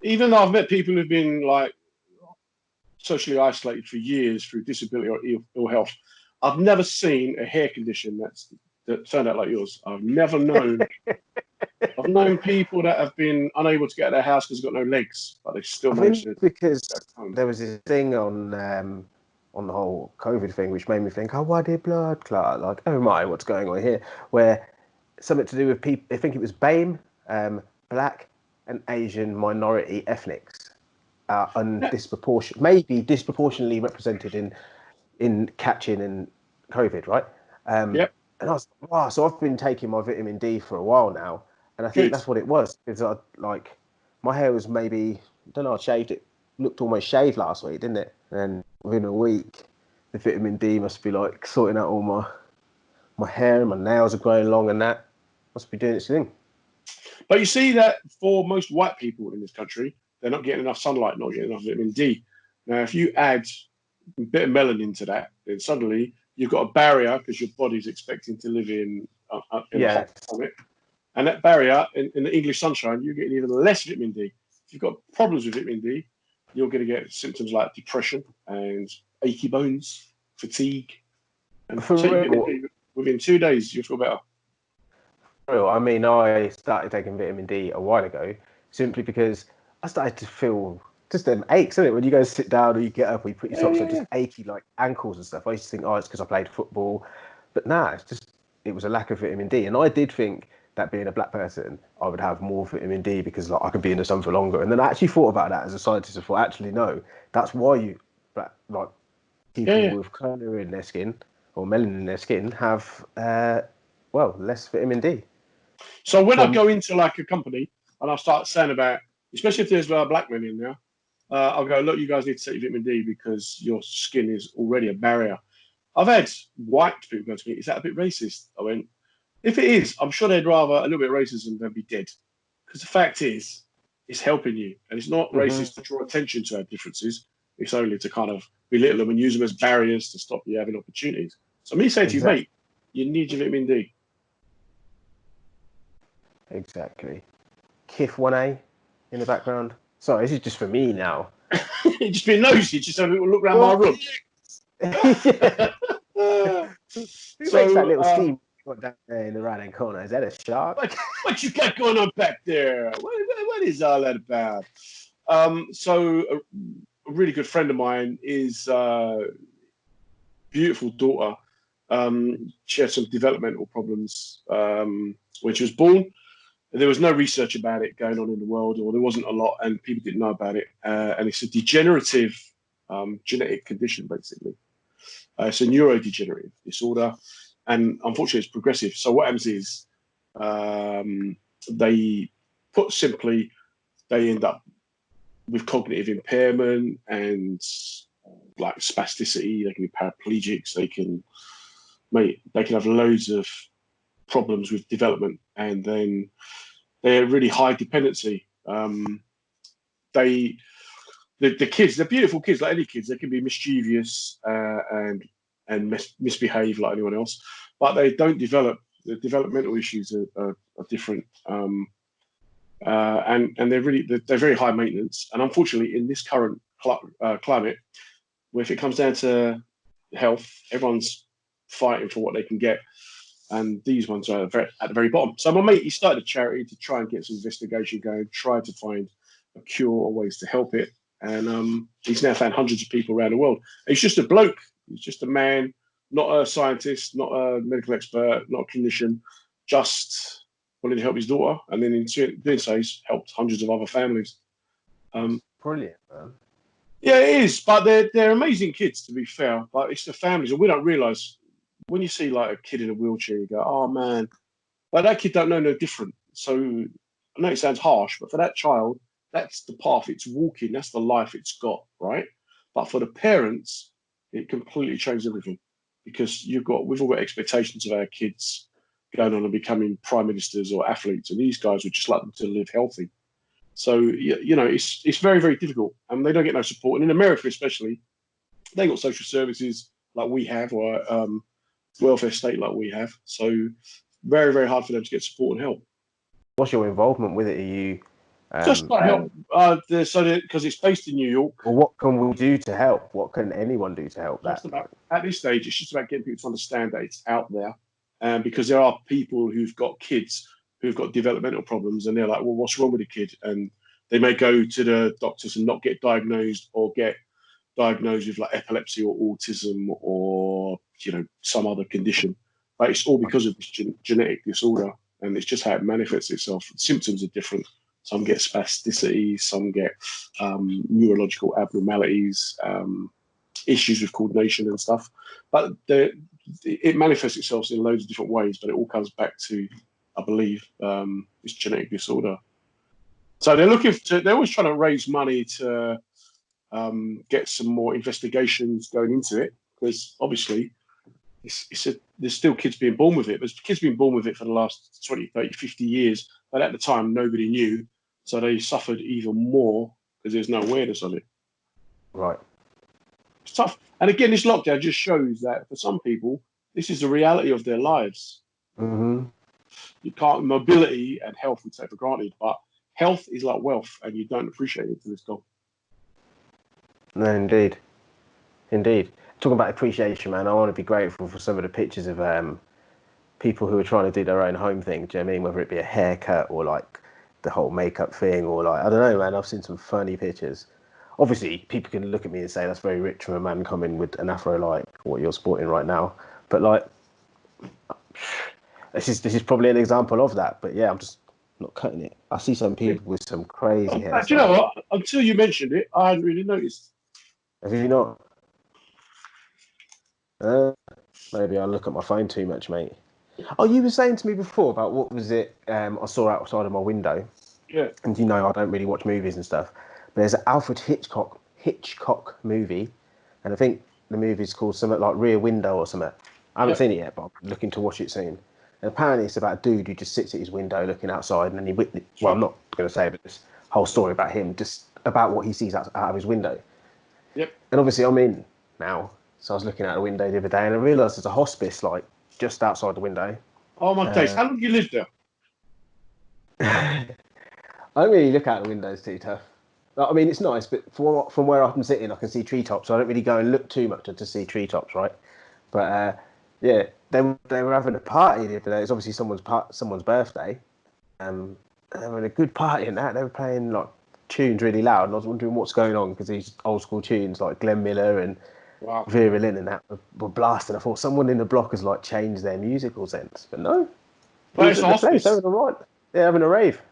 even though I've met people who've been like socially isolated for years through disability or ill health, I've never seen a hair condition that turned out like yours. I've known people that have been unable to get out of their house because they've got no legs, but they still I managed think to because get home. there was this thing on the whole COVID thing, which made me think, oh, why did blood clot? Like, oh my, what's going on here? Where something to do with people, I think it was BAME, black and Asian minority ethnics are maybe disproportionately represented in catching and COVID, right? Yep, And I was wow, so I've been taking my vitamin D for a while now, and I think good. that's what it was because I like my hair was maybe I don't know, I shaved it, looked almost shaved last week, didn't it? And within a week, the vitamin D must be like sorting out all my hair and my nails are growing long, and that must be doing its thing. But you see that for most white people in this country, they're not getting enough sunlight, not getting enough vitamin D. Now, if you add a bit of melanin to that, then suddenly you've got a barrier because your body's expecting to live in a Yeah, hot climate. And that barrier in the English sunshine, you're getting even less vitamin D. If you've got problems with vitamin D, you're going to get symptoms like depression and achy bones, fatigue. And for take vitamin real. D within 2 days, you feel better. I mean, I started taking vitamin D a while ago simply because I started to feel just them aches, isn't it? When you go sit down or you get up or you put your Yeah, socks yeah, on, just yeah. achy like ankles and stuff. I used to think, oh, it's because I played football. But nah, it was a lack of vitamin D. And I did think that being a black person, I would have more vitamin D because like I could be in the sun for longer. And then I actually thought about that as a scientist. I thought, actually, no, that's why like Yeah, people yeah. with colour in their skin or melanin in their skin have, less vitamin D. So when I From go into like a company and I start saying about, especially if there's black men in there, I'll go, look, you guys need to take vitamin D because your skin is already a barrier. I've had white people go to me, is that a bit racist? I went, if it is, I'm sure they'd rather a little bit of racism than be dead. Because the fact is, it's helping you. And it's not Mhm. racist to draw attention to our differences. It's only to kind of belittle them and use them as barriers to stop you having opportunities. So me say to you, Exactly. mate, you need your vitamin D. Exactly. Kif 1A in the background. Sorry, this is just for me now. Just being nosy, just have a little look around my Well, room. yeah. Who makes that so, little steam down there in the right hand corner? Is that a shark? what you got going on back there? What is all that about? So, a really good friend of mine is beautiful daughter. She had some developmental problems when she was born. There was no research about it going on in the world, or there wasn't a lot, and people didn't know about it. And it's a degenerative genetic condition, basically. It's a neurodegenerative disorder, and unfortunately, it's progressive. So what happens is, they put simply, they end up with cognitive impairment and like spasticity. They can be paraplegics. They can have loads of problems with development, and then they're really high dependency. They the kids, they're beautiful kids like any kids. They can be mischievous and misbehave like anyone else, but they don't develop. The developmental issues are different, and they're very high maintenance. And unfortunately, in this current climate, where if it comes down to health, everyone's fighting for what they can get, and these ones are at the very bottom. So my mate, he started a charity to try and get some investigation going, try to find a cure or ways to help it, and he's now found hundreds of people around the world. And he's just a bloke. He's just a man, not a scientist, not a medical expert, not a clinician, just wanted to help his daughter, and then in doing so, he's helped hundreds of other families. Um, Brilliant, man. yeah, it is, but they're amazing kids, to be fair. But it's the families, and we don't realise when you see like a kid in a wheelchair, you go, "Oh man," but that kid don't know no different. So I know it sounds harsh, but for that child, that's the path it's walking. That's the life it's got, right? But for the parents, it completely changed everything because we've all got expectations of our kids going on and becoming prime ministers or athletes, and these guys would just like them to live healthy. So it's very very difficult, and they don't get no support. And in America, especially, they got social services like we have, or welfare state like we have. So very very hard for them to get support and help. What's your involvement with it? Are you Just like help, because it's based in New York. Well, what can we do to help? What can anyone do to help that? At this stage, it's just about getting people to understand that it's out there, because there are people who've got kids who've got developmental problems, and they're like, "Well, what's wrong with the kid?" And they may go to the doctors and not get diagnosed, or get diagnosed with like epilepsy or autism or some other condition. But it's all because of this genetic disorder, and it's just how it manifests itself. Symptoms are different. Some get spasticity, some get neurological abnormalities, issues with coordination and stuff. But it manifests itself in loads of different ways, but it all comes back to, I believe, this genetic disorder. So they're always trying to raise money to get some more investigations going into it, because obviously there's still kids being born with it. There's kids being born with it for the last 20, 30, 50 years, but at the time nobody knew. So they suffered even more because there's no awareness of it. Right. It's tough. And again, this lockdown just shows that for some people, this is the reality of their lives. Mm-hmm. You can't, mobility and health we take for granted, but health is like wealth, and you don't appreciate it till it's gone. No, indeed. Talking about appreciation, man, I want to be grateful for some of the pictures of people who are trying to do their own home thing. Do you know what I mean? Whether it be a haircut or like the whole makeup thing, or like, I don't know, man, I've seen some funny pictures. Obviously, people can look at me and say that's very rich from a man coming with an afro like what you're sporting right now. But like, this is probably an example of that. But yeah, I'm just not cutting it. I see some people with some crazy hair. Do you know what? Until you mentioned it, I hadn't really noticed. Have you not? Maybe I look at my phone too much, mate. Oh, you were saying to me before about what was it I saw outside of my window. Yeah. And I don't really watch movies and stuff. But there's an Alfred Hitchcock movie, and I think the movie's called something like Rear Window or something. I haven't seen it yet, but I'm looking to watch it soon. And apparently it's about a dude who just sits at his window looking outside, and then well, I'm not going to say, but this whole story about him, just about what he sees out of his window. Yep. And obviously I'm in now, so I was looking out the window the other day, and I realised there's a hospice like just outside the window. Oh my days! How long have you lived there? I don't really look out the windows too tough. I mean, it's nice, but from where I'm sitting, I can see treetops. So I don't really go and look too much to see treetops, right? But yeah, they were having a party the other day. It's obviously someone's birthday. They were having a good party and that. They were playing like tunes really loud, and I was wondering what's going on, because these old school tunes like Glenn Miller and Vera Lynn and that were blasting. I thought someone in the block has like changed their musical sense, but no. But it's a hospice. They were all right. They're having a rave.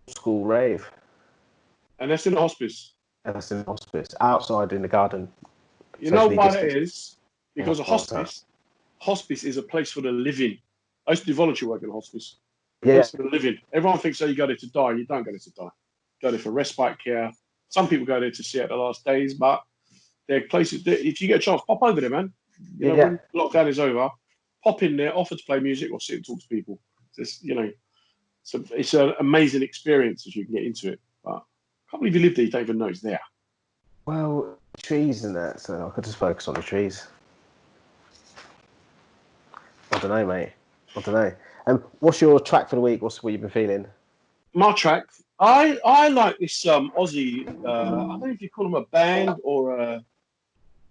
School rave. And that's in the hospice. And that's in the hospice, outside in the garden. You know why that is? Because a hospice is a place for the living. I used to do volunteer work in a hospice. A place for the living. Everyone thinks that you go there to die. You don't go there to die. You go there for respite care. Some people go there to see out the last days, but they're places that, if you get a chance, pop over there, man. When lockdown is over, pop in there, offer to play music or sit and talk to people. So it's an amazing experience if you can get into it. But I can't believe you live there, you don't even know it's there. Well, trees and that, so I could just focus on the trees. I don't know, mate. I don't know. What's your track for the week? What you've been feeling? My track, I like this Aussie, I don't know if you call them a band or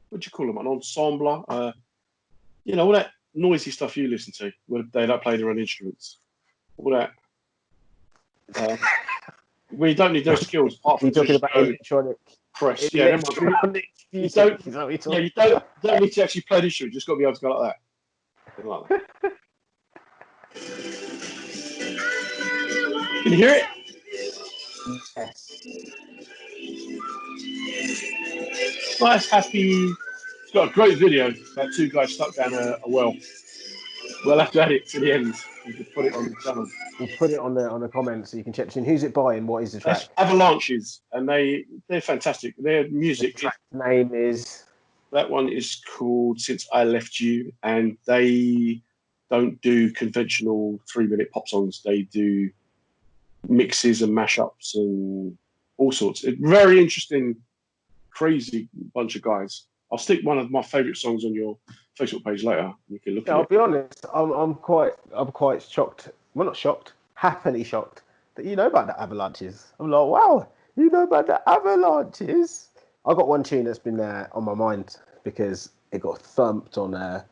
what do you call them, an ensemble? All that noisy stuff you listen to, where they don't play their own instruments. All that. Where you don't need no skills apart from talking about electronic press. You don't need to actually play the instrument. You just got to be able to go like that. Like that. Can you hear it? Yes. Nice, happy. It's got a great video about two guys stuck down a well. We'll have to add it to the end. We can put it on the channel. We'll put it on the comment so you can check. Who's it by and what is the track? That's Avalanches, and they're fantastic. Their music. The track name is. That one is called Since I Left You, and they don't do conventional 3-minute pop songs. They do mixes and mashups and all sorts. It's very interesting, crazy bunch of guys. I'll stick one of my favourite songs on your Facebook page later. You can look at it. I'll be honest. I'm quite shocked. Well, not shocked. Happily shocked that you know about the avalanches. I'm like, wow, you know about the avalanches. I got one tune that's been on my mind because it got thumped on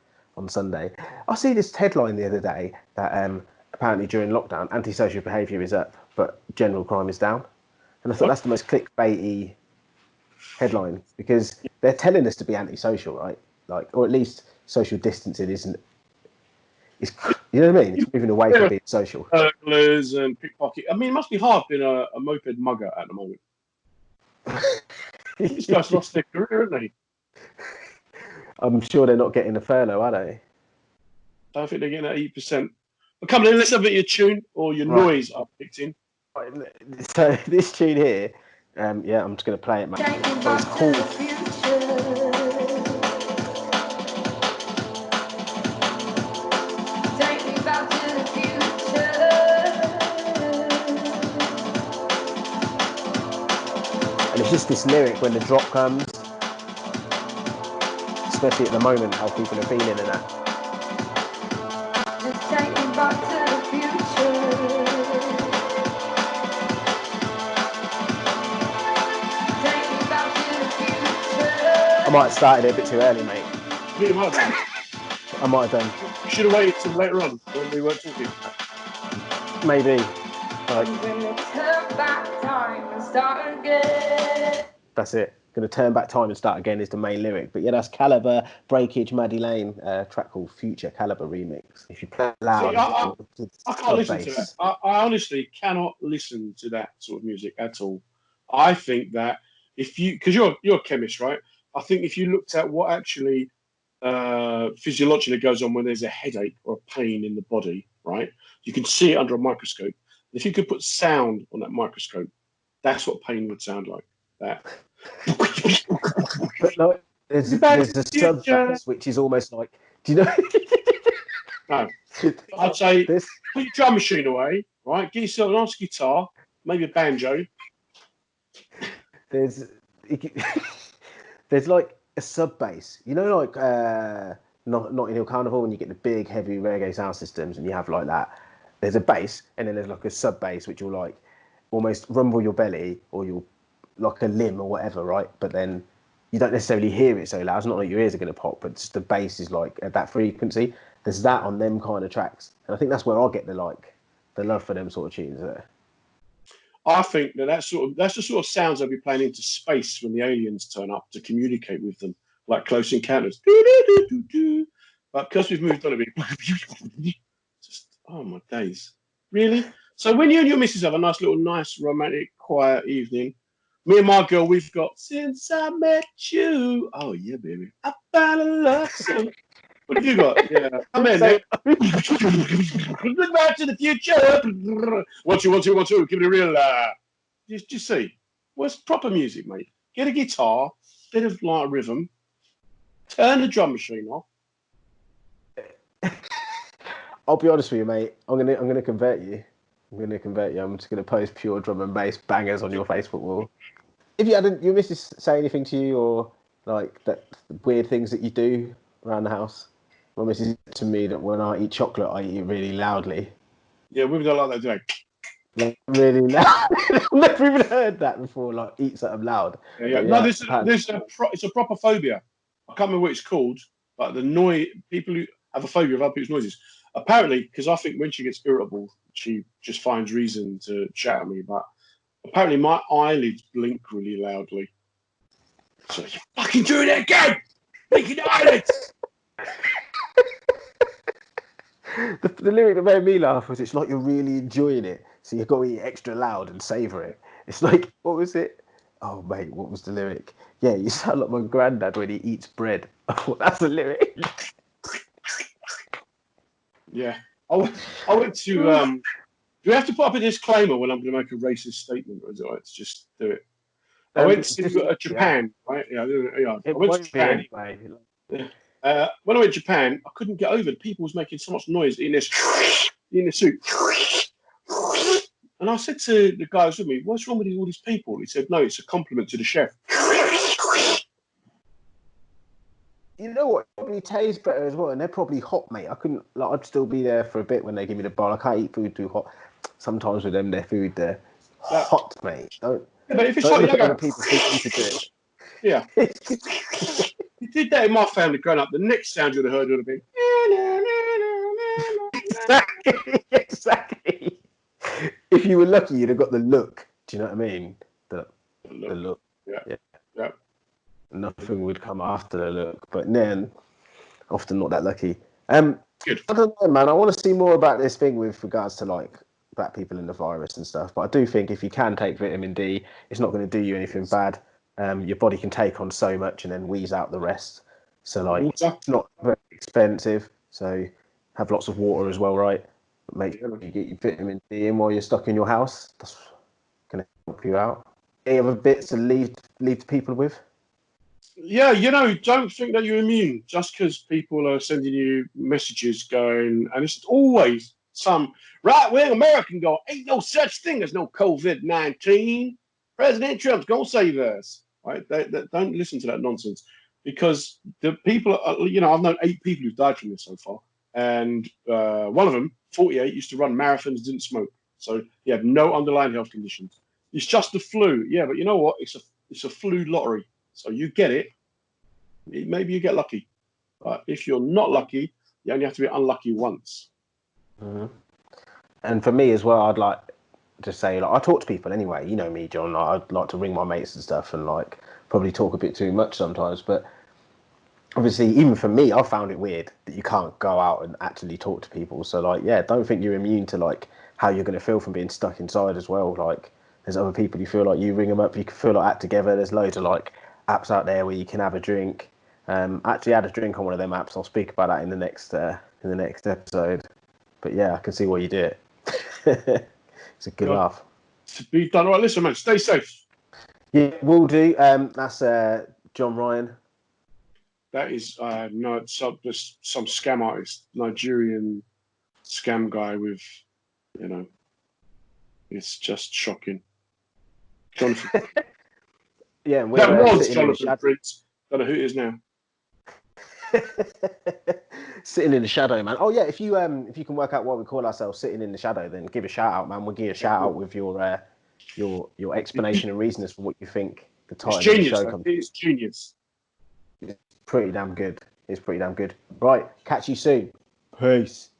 Sunday. I see this headline the other day that apparently during lockdown, antisocial behaviour is up, but general crime is down. And I thought that's the most clickbaity headline because they're telling us to be antisocial, right? Like, or at least social distancing isn't. You know what I mean? It's moving away from being social. Burglars and pickpocket. I mean, it must be hard being a moped mugger at the moment. These guys lost their career, haven't they? I'm sure they're not getting a furlough, are they? I don't think they're getting 80%. But come on, let's have a bit of your tune or your noise I've picked in. Right, so this tune here, yeah, I'm just going to play it, mate. So it's called. And it's just this lyric when the drop comes, especially at the moment, how people are feeling and that. Just take me back to the future. Take me back to the future. I might have started it a bit too early, mate. You might have done. I might have done. You should have waited till later on when we weren't talking. Maybe. I'm gonna turn back time and start again. That's it. Gonna turn back time and start again is the main lyric. But yeah, that's Calibre, Breakage, Maddie Lane, track called Future Calibre Remix. If you play it loud, I can't listen to that. I honestly cannot listen to that sort of music at all. I think that because you're a chemist, right? I think if you looked at what actually physiologically goes on when there's a headache or a pain in the body, right? You can see it under a microscope. If you could put sound on that microscope, that's what pain would sound like. That. But no, there's a subbass which is almost like. Do you know? No, I'd say put your drum machine away, right? Get yourself a nice guitar, maybe a banjo. There's like a sub bass, you know, like Notting Hill Carnival when you get the big heavy reggae sound systems and you have like that. There's a bass and then there's like a sub bass which will like almost rumble your belly or you'll like a limb or whatever, right? But then you don't necessarily hear it so loud. It's not like your ears are going to pop, but just the bass is like at that frequency. There's that on them kind of tracks, and I think that's where I get the love for them sort of tunes there. I think that's the sort of sounds they'll be playing into space when the aliens turn up to communicate with them, like Close Encounters. But because we've moved on a bit, just oh my days, really. So when you and your missus have a nice romantic, quiet evening, me and my girl, we've got Since I Met You. Oh yeah, baby, I found a love song. What have you got? Yeah, come in, Nick. Look back to the future. 1 2 1 2 1 2. Give it a real. Just see. What's proper music, mate? Get a guitar, bit of like rhythm. Turn the drum machine off. I'll be honest with you, mate. I'm gonna convert you. I'm just gonna post pure drum and bass bangers on your Facebook wall. If you hadn't, your missus say anything to you or like that weird things that you do around the house? My missus said to me that when I eat chocolate, I eat it really loudly. Yeah, women don't like that, do they? Like, really loud. I've never even heard that before. Like eat something loud. Yeah. No, it's a proper phobia. I can't remember what it's called, but the noise. People who have a phobia of other people's noises. Apparently, because I think when she gets irritable, she just finds reason to chat at me. But apparently, my eyelids blink really loudly. So you're fucking doing it again! Blinking eyelids! The lyric that made me laugh was, "It's like you're really enjoying it, so you've got to eat extra loud and savor it." It's like, what was it? Oh, mate, what was the lyric? Yeah, you sound like my granddad when he eats bread. Oh, that's the lyric. Yeah. I went to. Do we have to put up a disclaimer when I'm going to make a racist statement, or is it all right to just do it? I went to Japan, right? Yeah, I went to Japan. Anyway. When I went to Japan, I couldn't get over it. People was making so much noise in this soup. And I said to the guy who was with me, "What's wrong with all these people?" He said, "No, it's a compliment to the chef." You know what? It probably tastes better as well, and they're probably hot, mate. I couldn't. Like, I'd still be there for a bit when they give me the bowl. I can't eat food too hot. sometimes with them, their food, they're That- hot, mate. Don't but if it's don't hot, look you at other go. people thinking to do it. Yeah. You did that in my family growing up. The next sound you'd have heard would have been. Exactly. If you were lucky, you'd have got the look. Do you know what I mean? The look. Yeah. Yeah. Nothing would come after the look, but then often not that lucky. Good. I don't know, man. I want to see more about this thing with regards to like black people and the virus and stuff. But I do think if you can take vitamin D, it's not going to do you anything bad. Your body can take on so much and then wheeze out the rest. So like, Water. it's not very expensive. So have lots of water as well, right? Make sure you get your vitamin D in while you're stuck in your house. That's going to help you out. Any other bits to leave the people with? Yeah, don't think that you're immune just because people are sending you messages going, and it's always some right-wing American go, ain't no such thing as no COVID-19. President Trump's gonna save us. Right? Don't listen to that nonsense because the people, I've known 8 people who've died from this so far, and one of them, 48, used to run marathons, didn't smoke, so he had no underlying health conditions. It's just the flu. Yeah, but you know what? It's a flu lottery. So you get it. Maybe you get lucky. But if you're not lucky, you only have to be unlucky once. Mm-hmm. And for me as well, I'd like to say, like, I talk to people anyway. You know me, John. I'd like to ring my mates and stuff, and like probably talk a bit too much sometimes. But obviously, even for me, I found it weird that you can't go out and actually talk to people. So like, yeah, don't think you're immune to like how you're going to feel from being stuck inside as well. Like, there's other people you feel like you ring them up, you can feel like act together. There's loads of like apps out there where you can have a drink. Actually had a drink on one of them apps. I'll speak about that in the next episode. But yeah, I can see why you do it. It's a good laugh. To be done. All right, listen, man, stay safe. Yeah, will do. That's John Ryan. That is some scam artist, Nigerian scam guy with, it's just shocking. Jonathan. Yeah, and that was Jonathan Prince. Don't know who it is now. Sitting in the shadow, man. Oh yeah, if you can work out why we call ourselves sitting in the shadow, then give a shout out, man. We'll give you a shout out with your explanation and reasons for what you think the title of the show comes. It's genius. It's pretty damn good. Right, catch you soon. Peace.